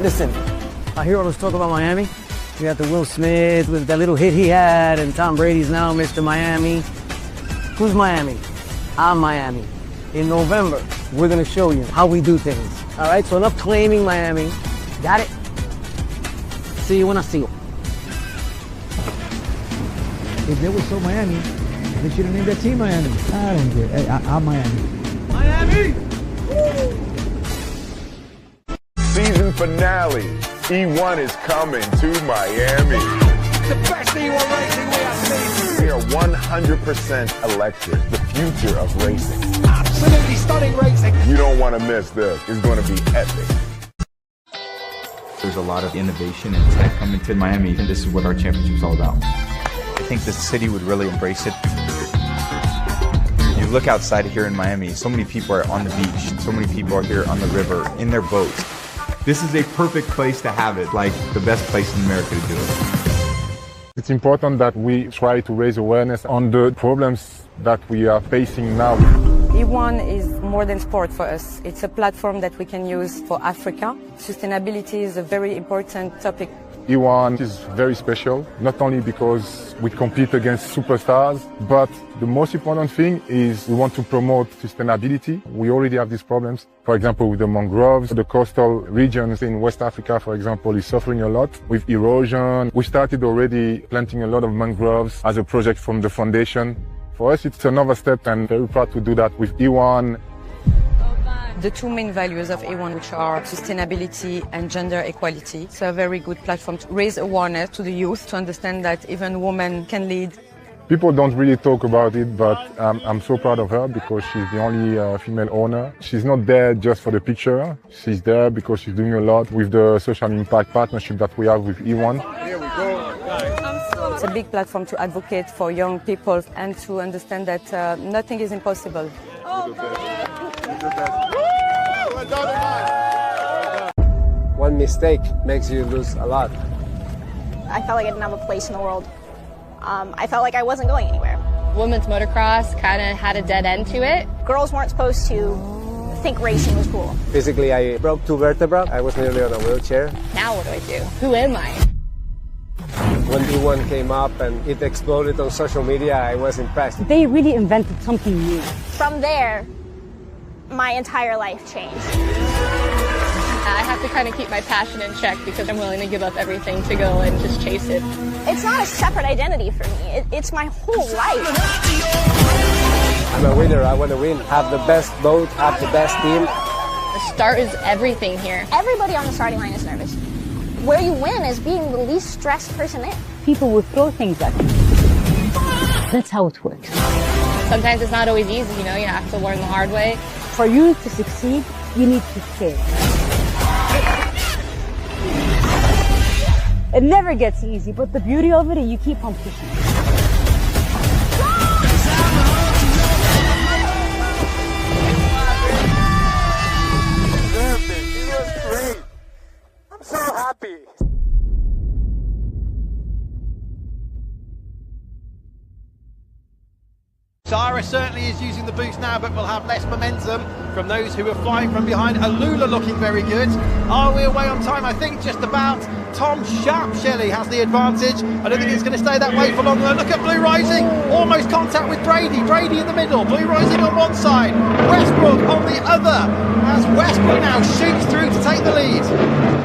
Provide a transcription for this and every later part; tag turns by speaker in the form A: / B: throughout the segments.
A: Listen, I hear all this talk about Miami. You got the Will Smith with that little hit he had, and Tom Brady's now Mr. Miami. Who's Miami? I'm Miami. In November, we're gonna show you how we do things. All right, so enough claiming Miami. Got it? See you when I see you.
B: If they were so Miami, they should have named their team Miami. I don't get it. I'm Miami.
C: Miami! Season finale. E1 is coming to Miami.
D: The best E1 racing we have seen.
C: We are 100% electric. The future of racing.
D: Absolutely stunning racing.
C: You don't want to miss this. It's going to be epic.
E: There's a lot of innovation and tech coming to Miami, and this is what our championship is all about.
F: I think the city would really embrace it. You look outside here in Miami, so many people are on the beach, so many people are here on the river, in their boats.
E: This is a perfect place to have it, like the best place in America to do it.
G: It's important that we try to raise awareness on the problems that we are facing now.
H: E1 is more than sport for us. It's a platform that we can use for Africa. Sustainability is a very important topic.
G: E1 is very special, not only because we compete against superstars, but the most important thing is we want to promote sustainability. We already have these problems. For example, with the mangroves, the coastal regions in West Africa, for example, is suffering a lot with erosion. We started already planting a lot of mangroves as a project from the foundation. For us, it's another step, and very proud to do that with E1.
H: The two main values of E1, which are sustainability and gender equality. It's a very good platform to raise awareness to the youth, to understand that even women can lead.
G: People don't really talk about it, but I'm so proud of her because she's the only female owner. She's not there just for the picture. She's there because she's doing a lot with the social impact partnership that we have with E1.
C: Here we go.
H: It's a big platform to advocate for young people and to understand that nothing is impossible.
I: One mistake makes you lose a lot.
J: I felt like I didn't have a place in the world. I felt like I wasn't going anywhere.
K: Women's motocross kind of had a dead end to it.
J: Girls weren't supposed to think racing was cool.
I: Physically, I broke 2 vertebrae. I was nearly on a wheelchair.
K: Now what do I do? Who am I?
I: When E1 came up and it exploded on social media, I was impressed.
L: They really invented something new.
J: From there, my entire life changed.
K: I have to kind of keep my passion in check because I'm willing to give up everything to go and just chase it.
J: It's not a separate identity for me. It's my whole life.
I: I'm a winner. I want to win. Have the best boat, have the best team.
K: The start is everything here.
J: Everybody on the starting line is nervous. Where you win is being the least stressed person there.
L: People will throw things at you. That's how it works.
K: Sometimes it's not always easy, you know, you have to learn the hard way.
L: For you to succeed, you need to care. It never gets easy, but the beauty of it is you keep on pushing.
D: I'm so happy. Sarah certainly is using the boost now, but will have less momentum from those who are flying from behind. Alula looking very good. Are we away on time? I think just about. Tom Sharp, Shelley, has the advantage. I don't think it's going to stay that way for long. Look at Blue Rising, almost contact with Brady. Brady in the middle, Blue Rising on one side, Westbrook on the other, as Westbrook now shoots through to take the lead.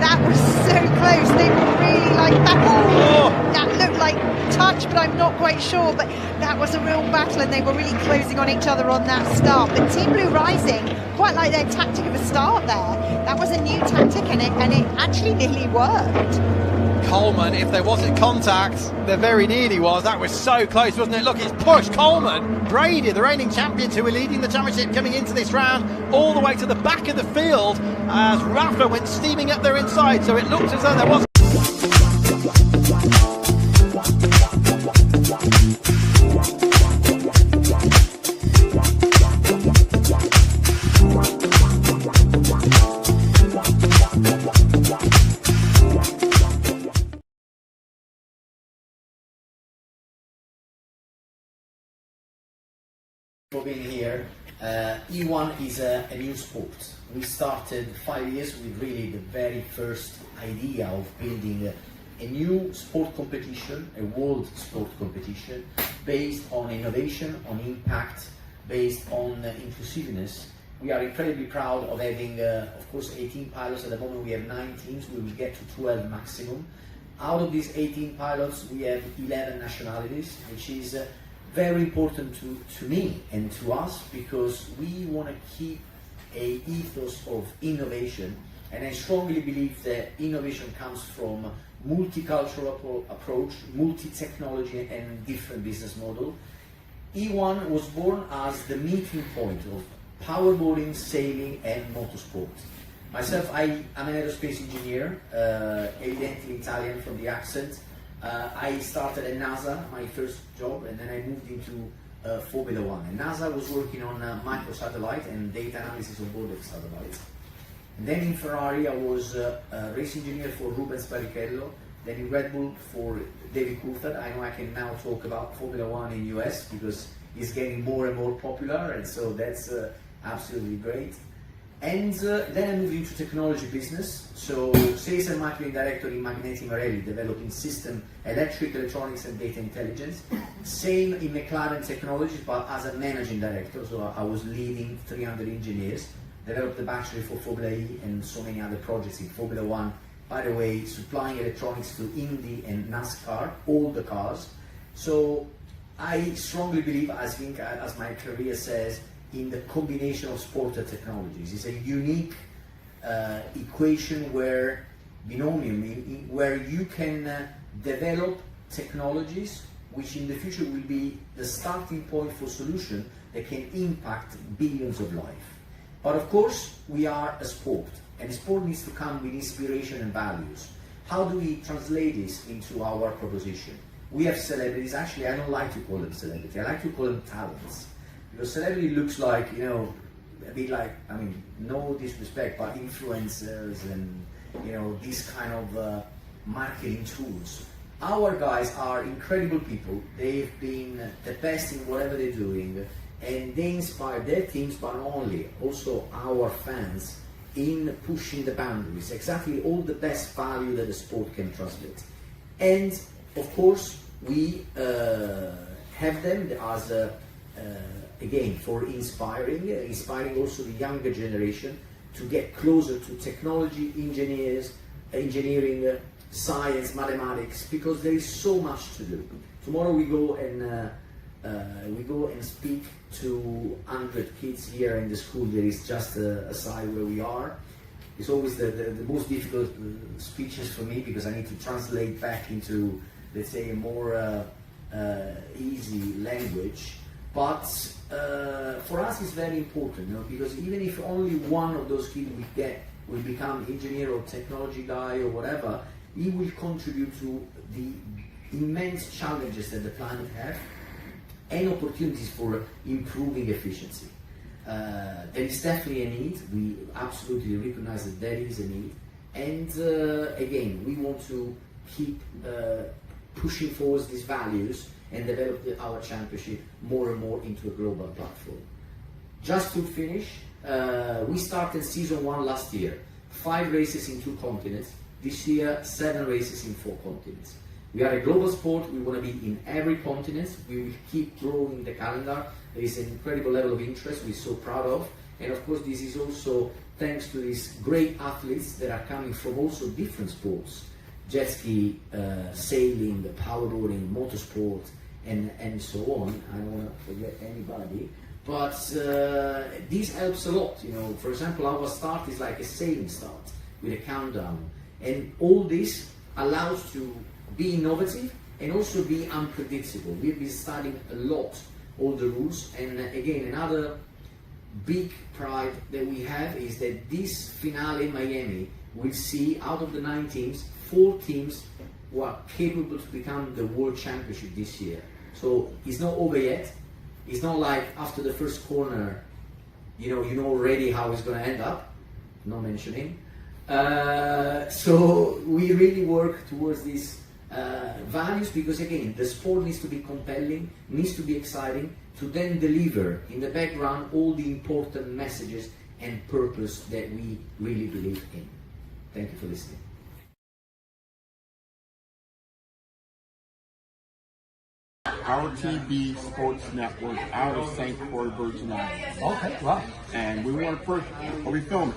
M: That was so close. They were really like that. Oh, that looked like touch, but I'm not quite sure. But that was a real battle, and they were really closing on each other on that start. But Team Blue Rising, quite like their tactic of a start there. That was a new tactic in it, and it actually nearly worked.
D: Coleman, if there wasn't contact, there very nearly was. That was so close, wasn't it? Look, it's pushed Coleman. Brady, the reigning champions who were leading the championship coming into this round, all the way to the back of the field as Rafa went steaming up there inside. So it looked as though there was.
N: For being here. E1 is a new sport. We started 5 years with really the very first idea of building a new sport competition, a world sport competition, based on innovation, on impact, based on inclusiveness. We are incredibly proud of having, of course, 18 pilots. At the moment we have 9 teams. We will get to 12 maximum. Out of these 18 pilots, we have 11 nationalities, which is very important to me and to us, because we want to keep a ethos of innovation, and I strongly believe that innovation comes from multicultural approach, multi-technology and different business model. E1 was born as the meeting point of powerboarding, sailing and motorsport. Myself, I'm an aerospace engineer, evidently Italian from the accent. I started at NASA, my first job, and then I moved into Formula One. And NASA was working on microsatellite and data analysis on board of satellites. And then in Ferrari, I was a race engineer for Rubens Barrichello. Then in Red Bull for David Coulthard. I know I can now talk about Formula One in US because it's getting more and more popular, and so that's absolutely great. And then I moved into technology business, so sales and marketing director in Magneti Marelli, developing system, electric, electronics and data intelligence. Same in McLaren Technologies, but as a managing director, so I was leading 300 engineers, developed the battery for Formula E and so many other projects in Formula One. By the way, supplying electronics to Indy and NASCAR, all the cars. So I strongly believe, I think, as my career says, in the combination of sport and technologies. It's a unique equation where binomium, where you can develop technologies which in the future will be the starting point for solutions that can impact billions of lives. But of course, we are a sport, and sport needs to come with inspiration and values. How do we translate this into our proposition? We have celebrities. Actually, I don't like to call them celebrities. I like to call them talents. Because celebrity looks like, you know, a bit like, I mean, no disrespect, but influencers and, you know, these kind of marketing tools. Our guys are incredible people. They've been the best in whatever they're doing, and they inspire their teams, but not only, also our fans in pushing the boundaries, exactly all the best value that the sport can translate. And of course, we have them as again, for inspiring also the younger generation to get closer to technology, engineering, science, mathematics, because there is so much to do. Tomorrow we go and speak to 100 kids here in the school. There is just a side where we are. It's always the most difficult speeches for me, because I need to translate back into, let's say, a more easy language. But for us it's very important, you know, because even if only one of those kids will become engineer or technology guy or whatever, he will contribute to the immense challenges that the planet has and opportunities for improving efficiency. There is definitely a need. We absolutely recognize that there is a need, and again, we want to keep pushing forward these values and develop our championship more and more into a global platform. Just to finish, we started season 1 last year, 5 races in 2 continents. This year, 7 races in 4 continents. We are a global sport. We want to be in every continent. We will keep growing the calendar. There is an incredible level of interest we're so proud of. And of course, this is also thanks to these great athletes that are coming from also different sports. Jet ski, sailing, powerboarding, motorsport, and so on. I don't want to forget anybody. But this helps a lot. You know, for example, our start is like a sailing start with a countdown. And all this allows to be innovative and also be unpredictable. We've been studying a lot all the rules, and again, another big pride that we have is that this finale in Miami will see, out of the 9 teams, 4 teams who are capable to become the World Championship this year. So it's not over yet. It's not like after the first corner, you know already how it's going to end up. No mentioning. So we really work towards this values, because again, the sport needs to be compelling, needs to be exciting, to then deliver in the background all the important messages and purpose that we really believe in. Thank you for listening.
O: Our TV Sports Network out of St. Croix, Virgin Islands.
B: Okay, wow.
O: And we want to first, are we filming?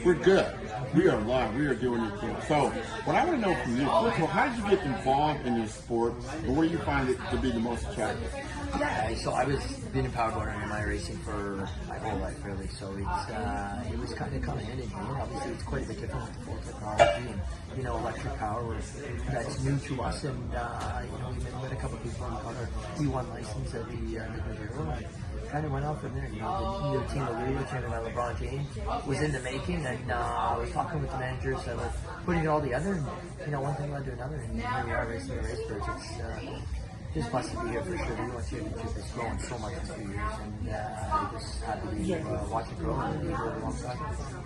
O: We're good. We are live. We are doing it here. So, what I want to know from you, first of all, how did you get involved in this sport, and what do you find it to be the most attractive?
P: Yeah, so I was been a powerboater and my racing for my whole life, really. So it was kind of hand in hand. Obviously, it's quite a bit different with the full technology and electric power. That's new to us, and we met a couple of people on our D1 license at the Hero. Kind of went out from there. The new team of LeBron James was in the making, and I was talking with the managers that were putting it all together, and one thing led to another, and here we are racing the race bridge. It's just blessed to be here for sure. The U.S. Championship has grown so much in 2 years, and I'm just happy to be watch it grow and be here alongside.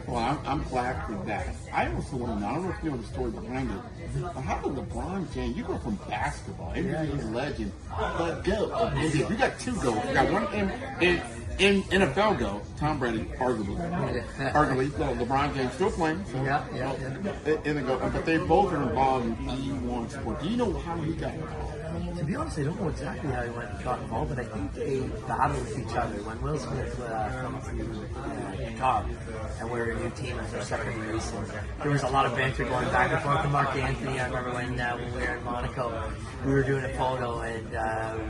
O: Well, I'm glad for that. I also want to know, I don't know if you know the story behind it, but how did LeBron James, you go from basketball, NBA legend, but go. You got 2 goals. You got one in NFL goal, Tom Brady, arguably, LeBron James still playing. So, in the goal, but they both are involved in E1 sport. Do you know how he got involved?
P: To be honest, I don't know exactly how he got involved, but I think they battled with each other. When Will Smith came to Qatar, and we were a new team as our second race, and there was a lot of banter going back and forth with Mark Anthony. I remember when we were in Monaco, we were doing a photo, and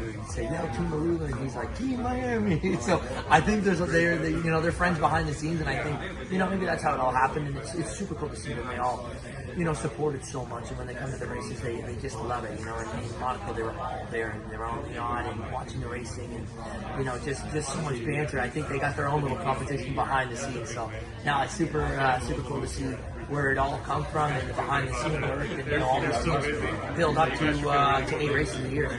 P: we would say, Team Alula, and he's like, Team Miami. So I think they're friends behind the scenes, and I think, maybe that's how it all happened, and it's super cool to see them. They all support it so much, and when they come to the races, they just love it, and in Monaco, they were all there, and they were all on and watching the racing, and, just so much banter. I think they got their own little competition behind the scenes, so now it's super cool to see where it all come from and the behind the scenes work, and all these teams build up to 8 races a year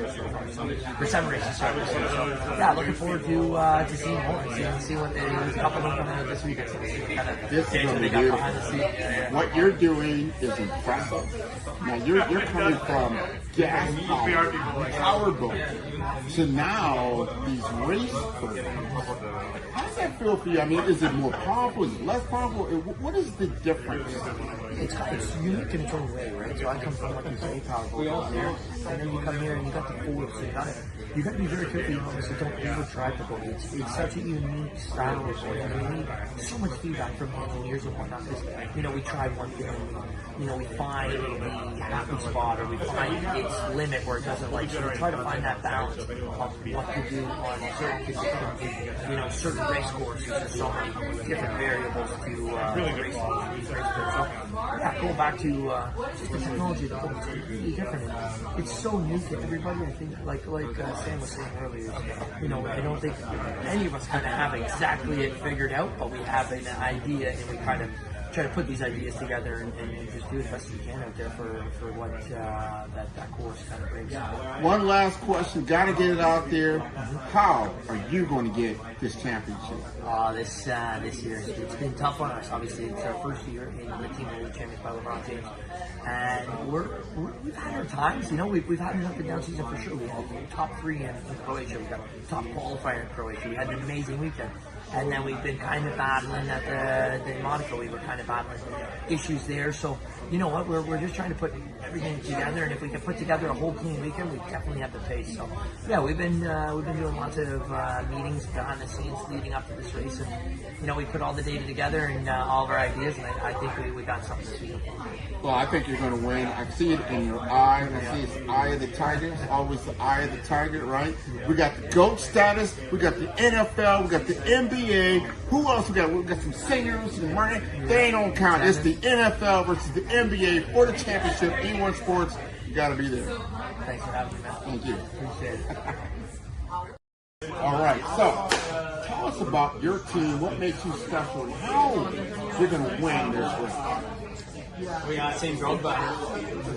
P: or 7 races, sorry. So looking forward to seeing more and see what there's a couple of them coming out this week. So
O: This is going to be beautiful. What you're doing is impressive. Now you're coming from gas powerboat to now these race programs. How does that feel for you? I mean, is it more powerful? Is it less powerful? What is the difference?
P: It's unique in its own way, right? So I come from, like you say, powerboat there, and then you come here and you got the forward, so you got to be very careful. You obviously don't overdrive the boat. It's such a unique style of boat, and we need so much feedback from engineers and whatnot, because we try one thing, and we find the happy spot, or we find its limit where it doesn't like. So we try to find that balance of what to do on certain conditions. Certain race courses. There's so many different variables to racing these race courses. So going back to just the technology of the boat, it's completely different. And it's so new to everybody. I think, like Sam was saying earlier, I don't think any of us kind of have exactly it figured out, but we have an idea, and we kind of try to put these ideas together and just do as best we can out there for what that course kind of brings.
O: One last question, got to get it out there. How are you going to get this championship?
P: This year it's been tough on us. Obviously, it's our first year in the Team League Champions by LeBron James, and we've had our times. We've had an up and down season for sure. We had top 3 in Croatia. We got top qualifier in Croatia. We had an amazing weekend. And then we've been kind of battling at the Monaco. We were kind of battling issues there. So, you know what? We're just trying to put everything together. And if we can put together a whole clean weekend, we definitely have the pace. So, we've been doing lots of meetings behind the scenes leading up to this race. And, we put all the data together and all of our ideas. And I think we got something to see.
O: Well, I think you're going to win. I see it in your eye. I see it's the eye of the tiger. It's always the eye of the tiger, right? We got the GOAT status. We got the NFL. We got the NBA. Who else we got? We got some singers, some money. They don't count. It's the NFL versus the NBA for the championship. E1 Sports. You got to be there.
P: Thanks for having me, man.
O: Thank you.
P: Appreciate it.
O: All right. So, tell us about your team. What makes you special? And how you're going to win this race?
Q: We are Team Grogba,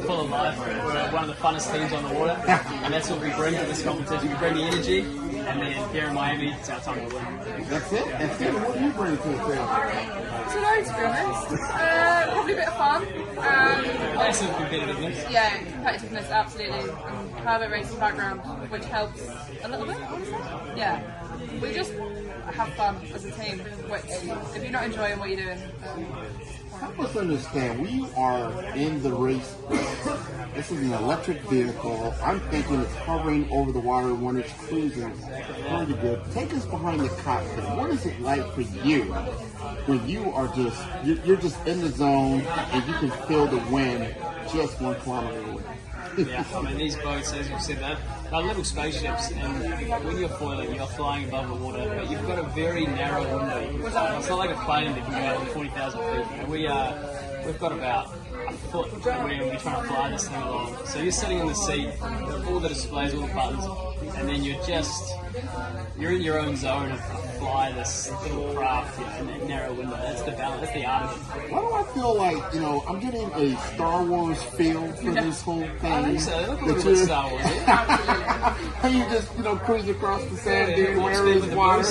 Q: full of life. We're one of the funnest teams on the water, and that's what we bring to this competition. We bring the energy, and then here in Miami, it's our time to win.
O: That's it? And Stephen, what do you bring to the table?
R: To be honest, probably a bit of fun,
Q: sense of competitiveness.
K: Yeah, competitiveness, absolutely. And private racing background, which helps a little bit, honestly. Yeah. We just have fun as a team, which, if you're not enjoying what you're doing,
O: help us understand, we are in the race. This is an electric vehicle. I'm thinking it's hovering over the water when it's cruising. Pretty good. Take us behind the cockpit. What is it like for you when you are you're just in the zone and you can feel the wind just 1 kilometer away?
Q: Yeah, I mean, these boats, as you've said, they're little spaceships, and when you're foiling, you're flying above the water, but you've got a very narrow window. It's not like a plane that can go over 40,000 feet. And we've got about a foot when we're trying to fly this thing along. So you're sitting in the seat, all the displays, all the buttons, and then you're in your own zone of fly this little craft in that narrow window. That's the balance, that's the art of it.
O: Why do I feel like, I'm getting a Star Wars feel for this whole thing?
Q: I think so. Look a little bit Star Wars.
O: And you just, cruise across the sand dune where there's water.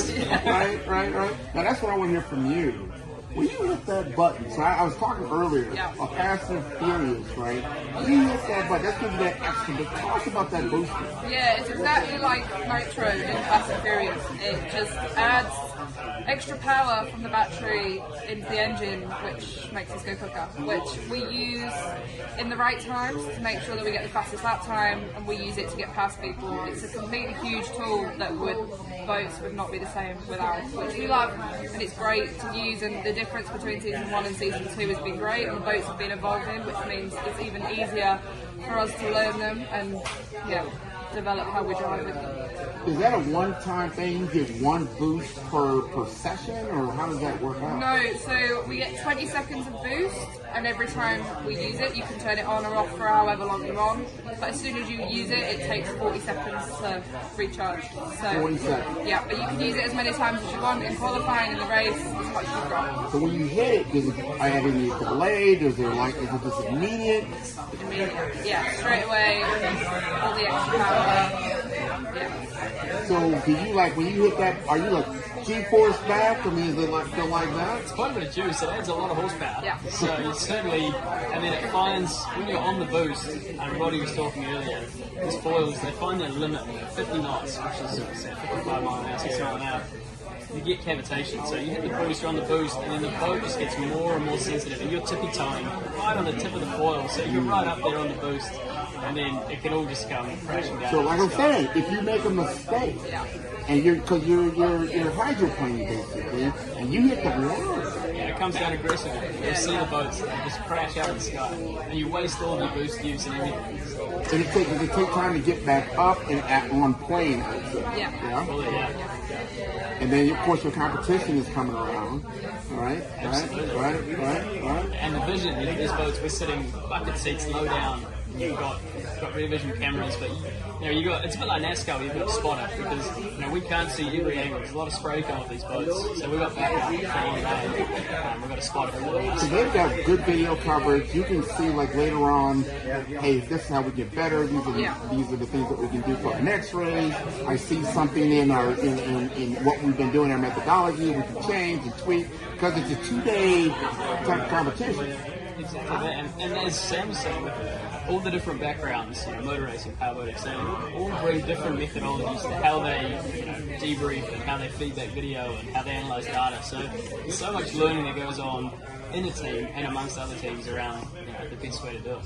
O: Right. Now that's what I want to hear from you. When you hit that button, so I was talking earlier, a Fast and Furious, right? When you hit that button, that's going to be that extra. But tell us about that booster.
K: yeah, it's exactly like Nitro in Fast and Furious. It just adds extra power from the battery into the engine, which makes us go quicker, which we use in the right times to make sure that we get the fastest lap time, and we use it to get past people. It's a completely huge tool that boats would not be the same without, which we love, and it's great to use, and the difference between season 1 and season 2 has been great, and the boats have been evolving, which means it's even easier for us to learn them and develop how we drive with them.
O: Is that a one-time thing? You get one boost per session, or how does that work out?
K: No, so we get 20 seconds of boost, and every time we use it, you can turn it on or off for however long you're on. But as soon as you use it, it takes 40 seconds to recharge. So,
O: 40 seconds.
K: Yeah, but you can use it as many times as you want in qualifying, in the race, as much as you've got.
O: So when you hit it, does it add any delay? Is it just immediate?
K: Immediate. Yeah, straight away, all the extra power. Yeah.
O: So do you when you hit that, are you G-force back? I mean, is it feel like that?
Q: It's quite a bit of juice. It adds a lot of horsepower.
K: Yeah.
Q: So it's certainly, and then it finds, when you're on the boost, and Roddy was talking earlier, these foils, they find their limit, 50 knots, which is 55 miles an hour, 60 miles an hour. You get cavitation. So you hit the boost, you're on the boost, and then the boat just gets more and more sensitive, and you're tippy-toeing right on the tip of the foil, so you're right up there on the boost, and then it can all just come crashing down.
O: So like I'm saying, if you make a mistake, and you're hydroplaning basically, and you hit the water.
Q: Yeah, it comes down aggressively. You'll see the boats, they just crash out of the sky, and you waste all your boost use and everything.
O: And it take time to get back up and on plane.
Q: Yeah.
O: And then of course your competition is coming around. Right.
Q: And the vision, these boats, we're sitting bucket seats low down. You've got rear vision cameras, but it's a bit like NASCAR. You've got a spotter because we can't see every angle. There's a lot of spray coming with these boats, so we've got backup. We've got a spotter for all.
O: So they've got good video coverage. You can see later on, hey, this is how we get better. These are the things that we can do for the next race. I see something in what we've been doing, our methodology. We can change and tweak because it's a 2-day type of competition.
Q: Exactly, and as Sam was saying, all the different backgrounds, motor racing, powerboating, sailing, all bring different methodologies to how they debrief and how they feed back video and how they analyze data. So there's so much learning that goes on in a team and amongst other teams around the best way to do it.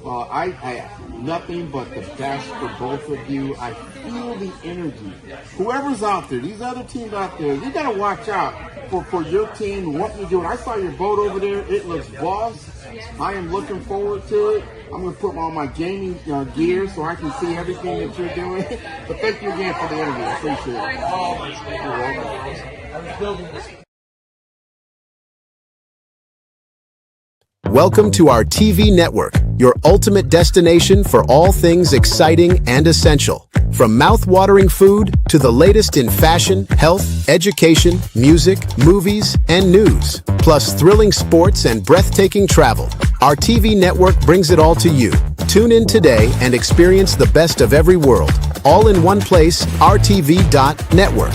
O: Well, I have nothing but the best for both of you. I feel the energy. Whoever's out there, these other teams out there, you got to watch out for your team, what you're doing. I saw your boat over there. It looks boss. I am looking forward to it. I'm going to put on my gaming gear so I can see everything that you're doing. But thank you again for the interview. I appreciate it. You're welcome.
R: Welcome to our TV network, your ultimate destination for all things exciting and essential. From mouth-watering food to the latest in fashion, health, education, music, movies, and news, plus thrilling sports and breathtaking travel. Our TV network brings it all to you. Tune in today and experience the best of every world. All in one place, rtv.network.